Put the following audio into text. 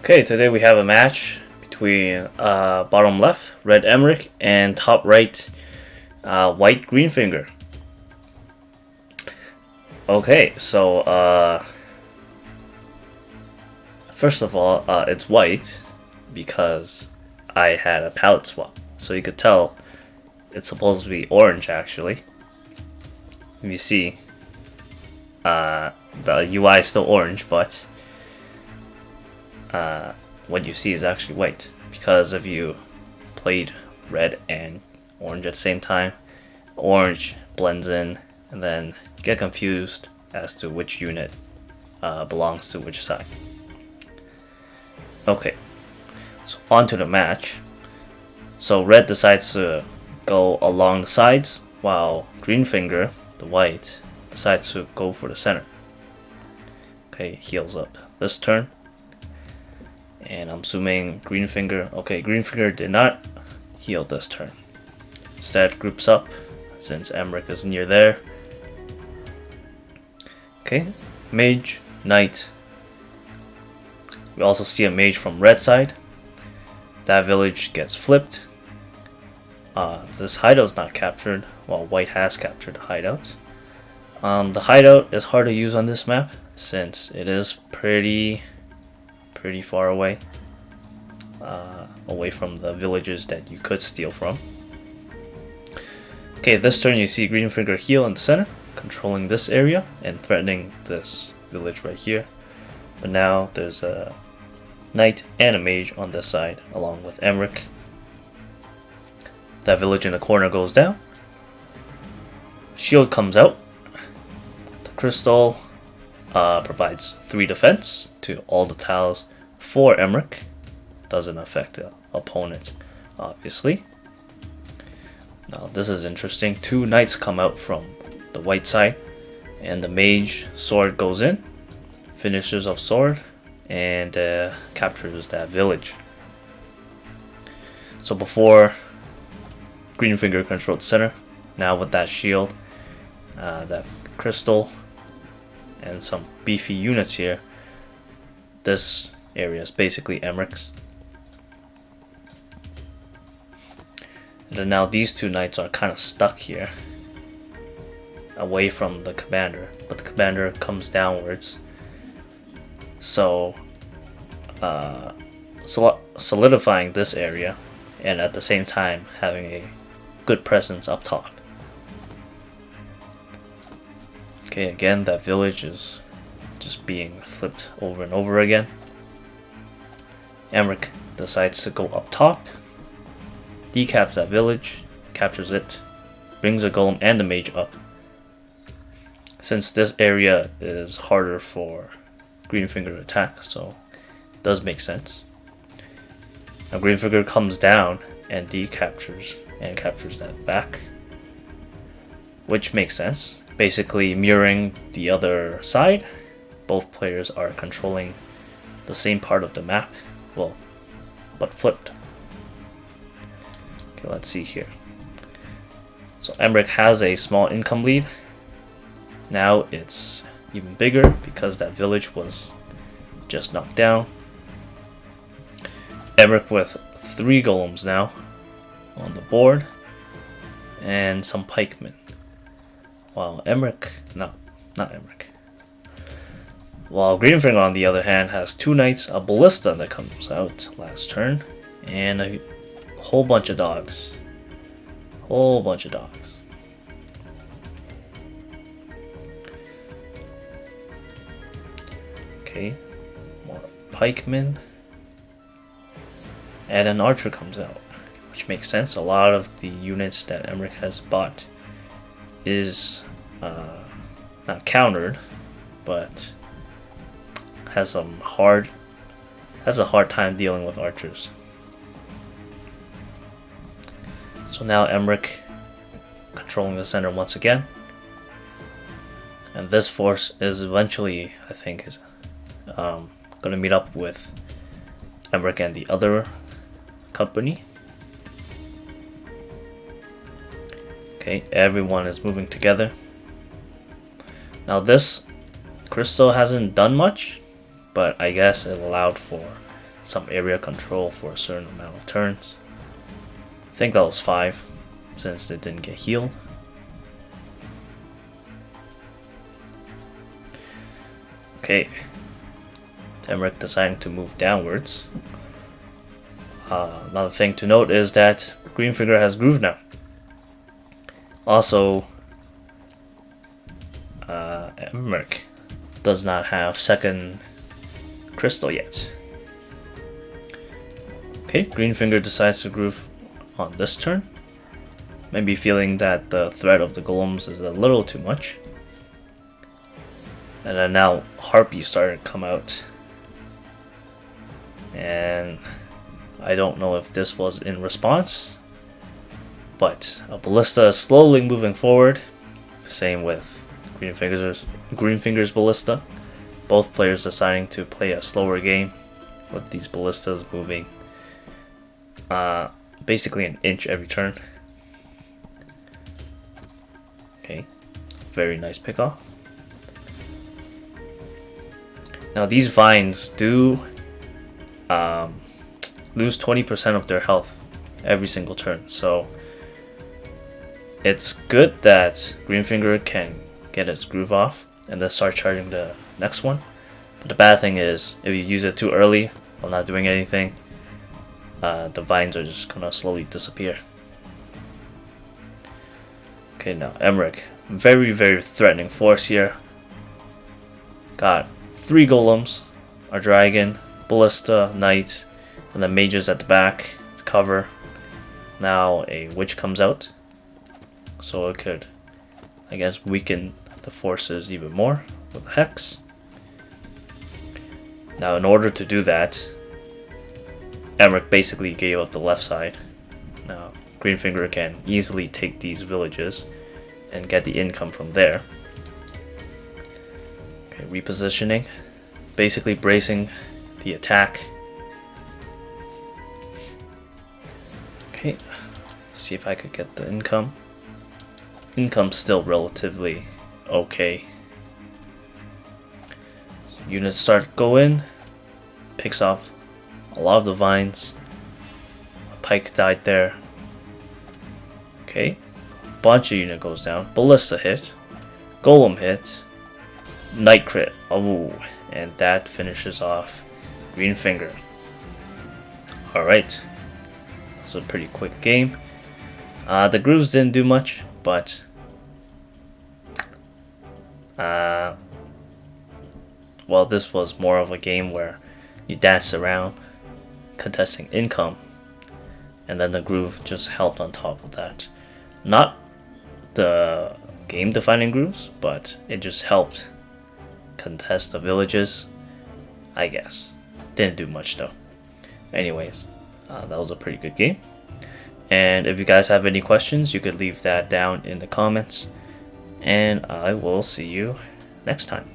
Okay, today we have a match between bottom left, red Emeric, and top right, white Greenfinger. Okay, so first of all, it's white because I had a palette swap. So you could tell it's supposed to be orange actually. If you see, the UI is still orange, but what you see is actually white, because if you played red and orange at the same time, orange blends in and then you get confused as to which unit belongs to which side. Okay, so on to the match. So red decides to go along the sides while Greenfinger, the white, decides to go for the center. Okay, heals up this turn. And I'm assuming Greenfinger. Okay, Greenfinger did not heal this turn. Instead, groups up since Emeric is near there. Okay, mage, knight. We also see a mage from red side. That village gets flipped. This hideout's not captured, while white has captured the hideout. The hideout is hard to use on this map since it is pretty far away from the villages that you could steal from. Okay, this turn you see Greenfinger heal in the center, controlling this area and threatening this village right here. But now there's a knight and a mage on this side along with Emeric. That village in the corner goes down. Shield comes out. The crystal provides 3 defense to all the tiles for Emeric. Doesn't affect the opponent, obviously. Now this is interesting. 2 knights come out from the white side, and the mage sword goes in, finishes off sword, and captures that village. So before, Greenfinger controlled the center. Now with that shield, that crystal, and some beefy units here, this area is basically Emeric's. And then now these 2 knights are kind of stuck here, away from the commander, but the commander comes downwards. So solidifying this area, and at the same time having a good presence up top. Okay, again that village is just being flipped over and over again. Emeric decides to go up top, decaps that village, captures it, brings a golem and the mage up. Since this area is harder for Greenfinger to attack, so it does make sense. Now Greenfinger comes down and decaptures and captures that back, which makes sense. Basically mirroring the other side, both players are controlling the same part of the map, well, but flipped. Okay, let's see here. So Emeric has a small income lead. Now it's even bigger because that village was just knocked down. Emeric with 3 golems now on the board and some pikemen. While Emeric, not Emeric. While Greenfinger on the other hand has 2 knights, a ballista that comes out last turn, and a whole bunch of dogs. Okay, more pikemen. And an archer comes out, which makes sense. A lot of the units that Emeric has bought is not countered, but has a hard time dealing with archers. So now Emeric controlling the center once again, and this force is eventually, I think, is gonna meet up with Emeric and the other company. Okay, everyone is moving together. Now this crystal hasn't done much, but I guess it allowed for some area control for a certain amount of turns. I think that was 5, since they didn't get healed. Okay, Emeric deciding to move downwards. Another thing to note is that Greenfinger has Groove now. Also, Emeric does not have second crystal yet. Okay, Greenfinger decides to Groove on this turn. Maybe feeling that the threat of the golems is a little too much. And then now Harpy started to come out. And I don't know if this was in response, but a Ballista is slowly moving forward. Same with Greenfinger's Ballista. Both players deciding to play a slower game with these Ballistas moving basically an inch every turn. Okay, very nice pickoff. Now these vines do lose 20% of their health every single turn, so it's good that Greenfinger can get his groove off and then start charging the next one. But the bad thing is, if you use it too early while not doing anything, the vines are just gonna slowly disappear. Okay, now Emeric, very threatening force here. Got 3 golems, a dragon, ballista, knight, and the mages at the back to cover. Now a witch comes out, so it could, I guess, weaken the forces even more with hex. Now in order to do that, Emeric basically gave up the left side. Now Greenfinger can easily take these villages and get the income from there. Okay, repositioning, basically bracing the attack. Okay, let's see if I could get the income. Income's still relatively okay. So units start to go in, picks off a lot of the vines. A pike died there. Okay, bunch of unit goes down. Ballista hit, golem hit, knight crit. Oh, and that finishes off Greenfinger. Alright, this was a pretty quick game. The grooves didn't do much, but well, this was more of a game where you dance around contesting income, and then the groove just helped on top of that. Not the game defining grooves, but it just helped contest the villages, I guess. Didn't do much though. Anyways, that was a pretty good game. And if you guys have any questions, you could leave that down in the comments. And I will see you next time.